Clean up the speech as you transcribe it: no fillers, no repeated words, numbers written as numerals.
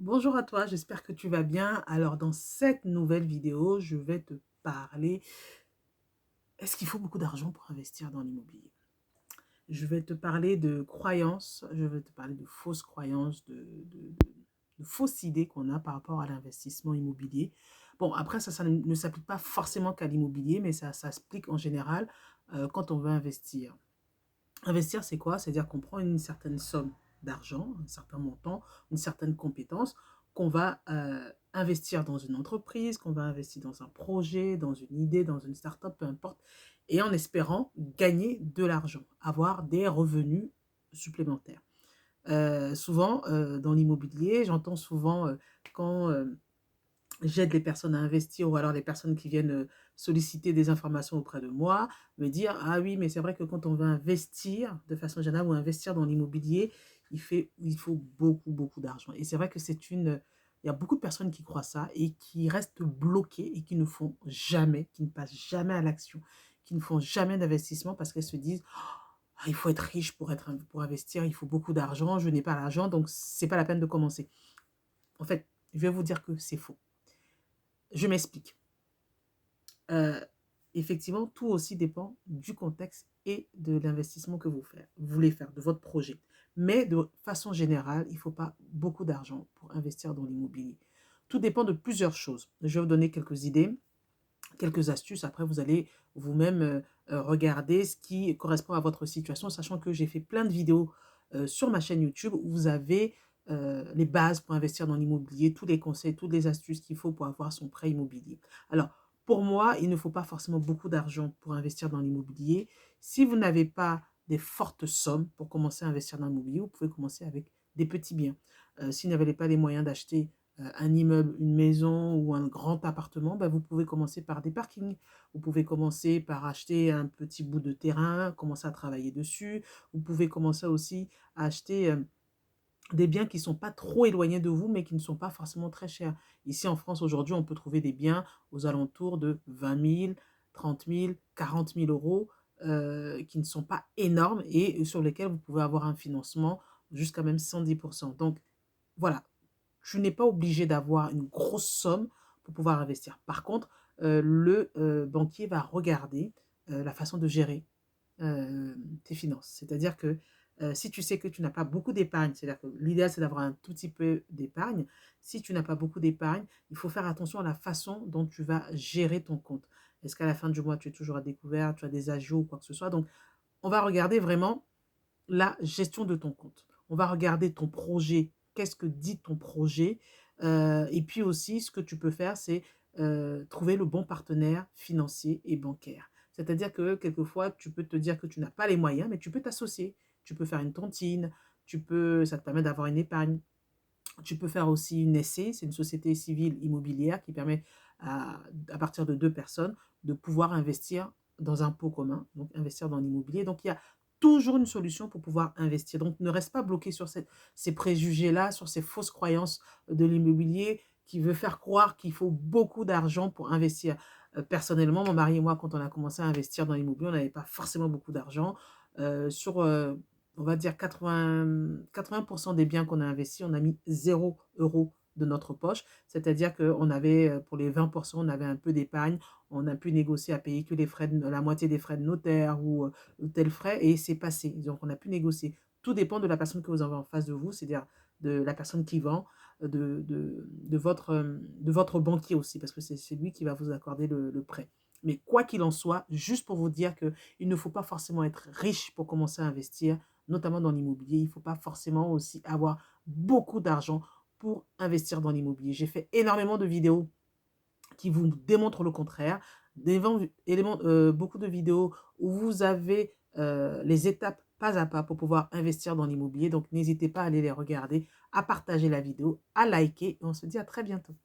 Bonjour à toi, j'espère que tu vas bien. Alors, dans cette nouvelle vidéo, je vais te parler, est-ce qu'il faut beaucoup d'argent pour investir dans l'immobilier? Je vais te parler de croyances, je vais te parler de fausses croyances, de fausses idées qu'on a par rapport à l'investissement immobilier. Bon, après, ça ne s'applique pas forcément qu'à l'immobilier, mais ça s'applique en général quand on veut investir. Investir, c'est quoi? C'est-à-dire qu'on prend une certaine somme d'argent, un certain montant, une certaine compétence qu'on va investir dans une entreprise, qu'on va investir dans un projet, dans une idée, dans une start-up, peu importe, et en espérant gagner de l'argent, avoir des revenus supplémentaires. Souvent, dans l'immobilier, j'entends souvent quand j'aide les personnes à investir ou alors les personnes qui viennent, solliciter des informations auprès de moi, me dire: «Ah oui, mais c'est vrai que quand on veut investir de façon générale ou investir dans l'immobilier, il faut beaucoup, beaucoup d'argent» et c'est vrai que il y a beaucoup de personnes qui croient ça et qui restent bloquées et qui ne font jamais, qui ne passent jamais à l'action, qui ne font jamais d'investissement parce qu'elles se disent: «Ah, il faut être riche pour investir, il faut beaucoup d'argent, je n'ai pas l'argent, donc c'est pas la peine de commencer». En fait, je vais vous dire que c'est faux. Je m'explique. Heu, Effectivement, tout aussi dépend du contexte et de l'investissement que vous voulez faire, de votre projet. Mais de façon générale, il ne faut pas beaucoup d'argent pour investir dans l'immobilier. Tout dépend de plusieurs choses. Je vais vous donner quelques idées, quelques astuces. Après, vous allez vous-même, regarder ce qui correspond à votre situation, sachant que j'ai fait plein de vidéos, sur ma chaîne YouTube où vous avez, les bases pour investir dans l'immobilier, tous les conseils, toutes les astuces qu'il faut pour avoir son prêt immobilier. Alors, pour moi, il ne faut pas forcément beaucoup d'argent pour investir dans l'immobilier. Si vous n'avez pas des fortes sommes pour commencer à investir dans l'immobilier, vous pouvez commencer avec des petits biens. Si vous n'avez pas les moyens d'acheter un immeuble, une maison ou un grand appartement, bah, vous pouvez commencer par des parkings. Vous pouvez commencer par acheter un petit bout de terrain, commencer à travailler dessus. Vous pouvez commencer aussi à acheter des biens qui ne sont pas trop éloignés de vous, mais qui ne sont pas forcément très chers. Ici en France, aujourd'hui, on peut trouver des biens aux alentours de 20 000, 30 000, 40 000 euros, qui ne sont pas énormes et sur lesquels vous pouvez avoir un financement jusqu'à même 110%. Donc, voilà, tu n'es pas obligé d'avoir une grosse somme pour pouvoir investir. Par contre, le banquier va regarder, la façon de gérer, tes finances. C'est-à-dire que, si tu sais que tu n'as pas beaucoup d'épargne, c'est-à-dire que l'idéal, c'est d'avoir un tout petit peu d'épargne. Si tu n'as pas beaucoup d'épargne, il faut faire attention à la façon dont tu vas gérer ton compte. Est-ce qu'à la fin du mois, tu es toujours à découvert, tu as des agios ou quoi que ce soit? Donc, on va regarder vraiment la gestion de ton compte. On va regarder ton projet. Qu'est-ce que dit ton projet? Et puis aussi, ce que tu peux faire, c'est, trouver le bon partenaire financier et bancaire. C'est-à-dire que quelquefois, tu peux te dire que tu n'as pas les moyens, mais tu peux t'associer. Tu peux faire une tontine, ça te permet d'avoir une épargne. Tu peux faire aussi une SC, c'est une société civile immobilière qui permet à partir de 2 personnes de pouvoir investir dans un pot commun, donc investir dans l'immobilier. Donc il y a toujours une solution pour pouvoir investir. Donc ne reste pas bloqué sur ces préjugés-là, sur ces fausses croyances de l'immobilier qui veut faire croire qu'il faut beaucoup d'argent pour investir. Personnellement, mon mari et moi, quand on a commencé à investir dans l'immobilier, on n'avait pas forcément beaucoup d'argent. Sur, on va dire 80 des biens qu'on a investis, on a mis 0 € de notre poche. C'est-à-dire qu'on avait, pour les 20 on avait un peu d'épargne. On a pu négocier à payer que les frais de la moitié des frais de notaire ou tel frais et c'est passé. Donc on a pu négocier. Tout dépend de la personne que vous avez en face de vous, c'est-à-dire de la personne qui vend, de votre banquier aussi, parce que c'est lui qui va vous accorder le prêt. Mais quoi qu'il en soit, juste pour vous dire qu'il ne faut pas forcément être riche pour commencer à investir, notamment dans l'immobilier. Il ne faut pas forcément aussi avoir beaucoup d'argent pour investir dans l'immobilier. J'ai fait énormément de vidéos qui vous démontrent le contraire, beaucoup de vidéos où vous avez les étapes pas à pas pour pouvoir investir dans l'immobilier. Donc, n'hésitez pas à aller les regarder, à partager la vidéo, à liker et on se dit à très bientôt.